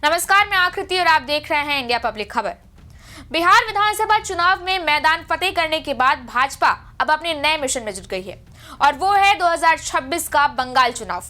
नमस्कार, मैं आकृति और आप देख रहे हैं इंडिया पब्लिक खबर। बिहार विधानसभा चुनाव में मैदान फतेह करने के बाद भाजपा अब अपने नए मिशन में जुट गई है और वो है 2026 का बंगाल चुनाव।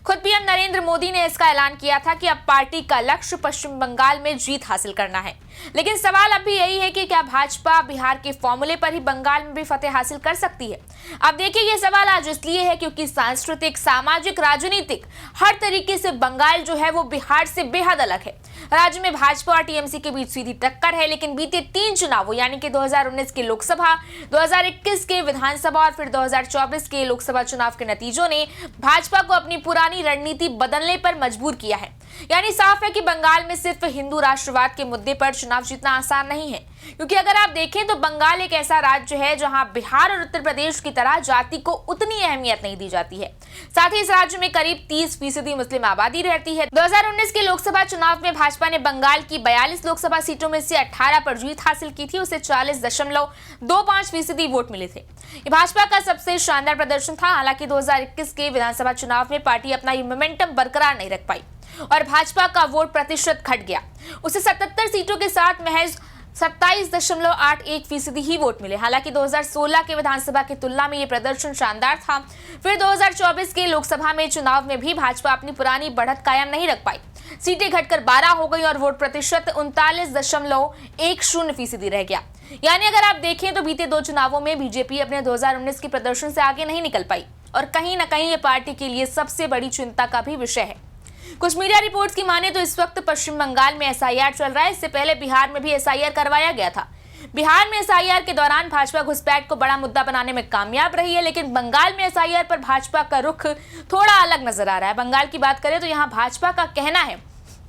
खुद पीएम नरेंद्र मोदी ने इसका ऐलान किया था कि अब पार्टी का लक्ष्य पश्चिम बंगाल में जीत हासिल करना है। लेकिन सवाल अब भी यही है कि क्या भाजपा बिहार के फॉर्मूले पर ही बंगाल में भी फतेह हासिल कर सकती है। अब देखिए, ये सवाल आज इसलिए है क्योंकि सांस्कृतिक, सामाजिक, राजनीतिक हर तरीके से बंगाल जो है वो बिहार से बेहद अलग है। राज्य में भाजपा और टीएमसी के बीच सीधी टक्कर है, लेकिन बीते 3 चुनावों यानी कि 2019 के लोकसभा, 2021 के विधानसभा और फिर 2024 के लोकसभा चुनाव के नतीजों ने भाजपा को अपनी पुरानी रणनीति बदलने पर मजबूर किया है। यानी साफ है कि बंगाल में सिर्फ हिंदू राष्ट्रवाद के मुद्दे पर चुनाव जीतना आसान नहीं है, क्योंकि अगर आप देखें तो बंगाल एक ऐसा राज्य है जहां बिहार और उत्तर प्रदेश की तरह जाति को उतनी अहमियत नहीं दी जाती है। साथ ही इस राज्य में करीब 30% मुस्लिम आबादी रहती है। 2019 के लोकसभा चुनाव में भाजपा ने बंगाल की 42 लोकसभा सीटों में से 18 पर जीत हासिल की थी। उसे 40.25% वोट मिले थे। ये भाजपा का सबसे शानदार प्रदर्शन था। हालांकि 2021 के विधानसभा चुनाव में पार्टी अपना ये मोमेंटम बरकरार नहीं रख पाई और भाजपा का वोट प्रतिशत घट गया। उसे 77 सीटों के साथ महज 27.81% ही वोट मिले। हालांकि 2016 के विधानसभा की तुलना में ये प्रदर्शन शानदार था। फिर 2024 के लोकसभा में चुनाव में भी भाजपा अपनी पुरानी बढ़त कायम नहीं रख पाई। सीटें घटकर 12 हो गई और वोट प्रतिशत 39.10% रह गया। यानी अगर आप देखें तो बीते 2 चुनावों में बीजेपी अपने 2019 के प्रदर्शन से आगे नहीं निकल पाई और कहीं न कहीं ये पार्टी के लिए सबसे बड़ी चिंता का भी विषय है। कुछ मीडिया रिपोर्ट्स की माने तो इस वक्त पश्चिम बंगाल में एसआईआर चल रहा है। इससे पहले बिहार में भी एसआईआर करवाया गया था। बिहार में एसआईआर के दौरान भाजपा घुसपैठ को बड़ा मुद्दा बनाने में कामयाब रही है, लेकिन बंगाल में एसआईआर पर भाजपा का रुख थोड़ा अलग नजर आ रहा है। बंगाल की बात करें तो यहाँ भाजपा का कहना है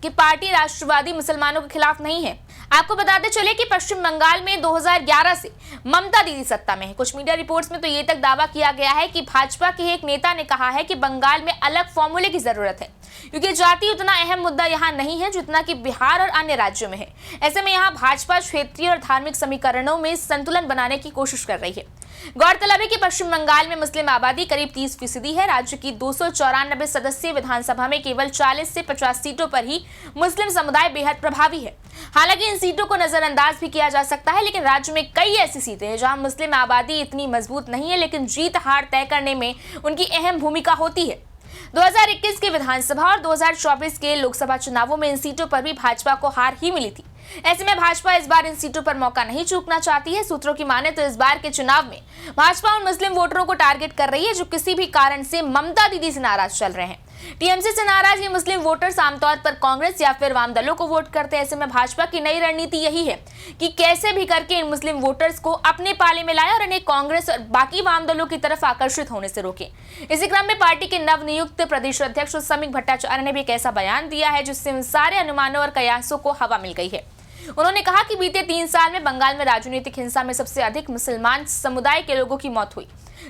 कि पार्टी राष्ट्रवादी मुसलमानों के खिलाफ नहीं है। आपको बताते चले कि पश्चिम बंगाल में 2011 से ममता दीदी सत्ता में है। कुछ मीडिया रिपोर्ट्स में तो ये तक दावा किया गया है कि भाजपा के एक नेता ने कहा है कि बंगाल में अलग फॉर्मूले की जरूरत है, क्योंकि जाति उतना अहम मुद्दा यहाँ नहीं है जितना कि बिहार और अन्य राज्यों में है। ऐसे में यहाँ भाजपा क्षेत्रीय और धार्मिक समीकरणों में संतुलन बनाने की कोशिश कर रही है। गौरतलब है कि पश्चिम बंगाल में मुस्लिम आबादी करीब 30% है। राज्य की 294 सदस्यीय विधानसभा में केवल 40 से 50 सीटों पर ही मुस्लिम समुदाय बेहद प्रभावी है। हालांकि इन सीटों को नजरअंदाज भी किया जा सकता है, लेकिन राज्य में कई ऐसी सीटें हैं जहां मुस्लिम आबादी इतनी मजबूत नहीं है, लेकिन जीत हार तय करने में उनकी अहम भूमिका होती है। 2021 के विधानसभा और 2024 के लोकसभा चुनावों में इन सीटों पर भी भाजपा को हार ही मिली थी। ऐसे में भाजपा इस बार इन सीटों पर मौका नहीं चूकना चाहती है। सूत्रों की माने तो इस बार के चुनाव में भाजपा उन मुस्लिम वोटरों को टारगेट कर रही है जो किसी भी कारण से ममता दीदी से नाराज चल रहे हैं। टीएमसी से नाराज ये मुस्लिम वोटर्स आमतौर पर कांग्रेस या फिर वाम दलों को वोट करते हैं। ऐसे में भाजपा की नई रणनीति यही है कि कैसे भी करके इन मुस्लिम वोटर्स को अपने पाले में लाए और इन्हें कांग्रेस और बाकी वाम दलों की तरफ आकर्षित होने से रोके। इसी क्रम में पार्टी के नवनियुक्त प्रदेश अध्यक्ष समीक भट्टाचार्य ने भी एक ऐसा बयान दिया है जिससे उन सारे अनुमानों और कयासों को हवा मिल गई है। उन्होंने कहा कि बीते 3 साल में बंगाल में राजनीतिक हिंसा में सबसे अधिक मुसलमान समुदाय के लोगों की मौत हुई।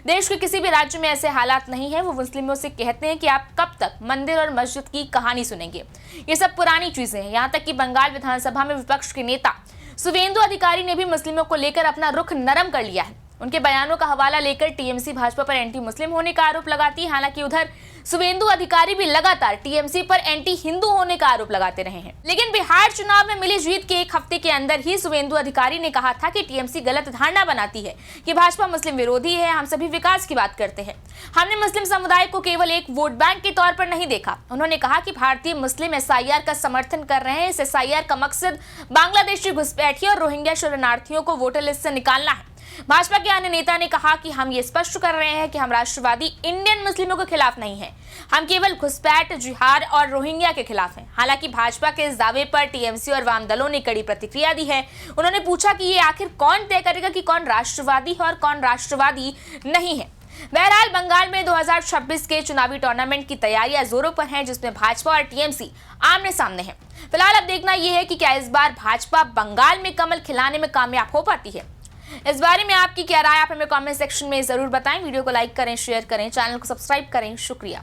देश के किसी भी राज्य में ऐसे हालात नहीं है। वो मुस्लिमों से कहते हैं कि आप कब तक मंदिर और मस्जिद की कहानी सुनेंगे। ये सब पुरानी चीजें हैं। यहाँ तक कि बंगाल विधानसभा में विपक्ष के नेता शुवेंदु अधिकारी ने भी मुस्लिमों को लेकर अपना रुख नरम कर लिया है। उनके बयानों का हवाला लेकर टीएमसी भाजपा पर एंटी मुस्लिम होने का आरोप लगाती है। हालांकि उधर शुवेंदु अधिकारी भी लगातार टीएमसी पर एंटी हिंदू होने का आरोप लगाते रहे हैं। लेकिन बिहार चुनाव में मिली जीत के 1 हफ्ते के अंदर ही शुवेंदु अधिकारी ने कहा था कि टीएमसी गलत धारणा बनाती है कि भाजपा मुस्लिम विरोधी है। हम सभी विकास की बात करते हैं। हमने मुस्लिम समुदाय को केवल एक वोट बैंक के तौर पर नहीं देखा। उन्होंने कहा कि भारतीय मुस्लिम एसआईआर का समर्थन कर रहे हैं। इस एसआईआर का मकसद बांग्लादेशी घुसपैठियों और रोहिंग्या शरणार्थियों को वोटर लिस्ट से निकालना है। भाजपा के अन्य नेता ने कहा कि हम ये स्पष्ट कर रहे हैं कि हम राष्ट्रवादी इंडियन मुस्लिमों के खिलाफ नहीं हैं। हम केवल घुसपैठ, जिहाद और रोहिंग्या के खिलाफ हैं। हालांकि भाजपा के इस दावे पर टीएमसी और वाम दलों ने कड़ी प्रतिक्रिया दी है। उन्होंने पूछा कि ये आखिर कौन तय करेगा कि कौन राष्ट्रवादी है और कौन राष्ट्रवादी नहीं है। बहरहाल बंगाल में 2026 के चुनावी टूर्नामेंट की तैयारियां जोरों पर हैं, जिसमें भाजपा और टीएमसी आमने सामने हैं। फिलहाल अब देखना यह है कि क्या इस बार भाजपा बंगाल में कमल खिलाने में कामयाब हो पाती है। इस बारे में आपकी क्या राय, आप हमें कमेंट सेक्शन में जरूर बताएं। वीडियो को लाइक करें, शेयर करें, चैनल को सब्सक्राइब करें। शुक्रिया।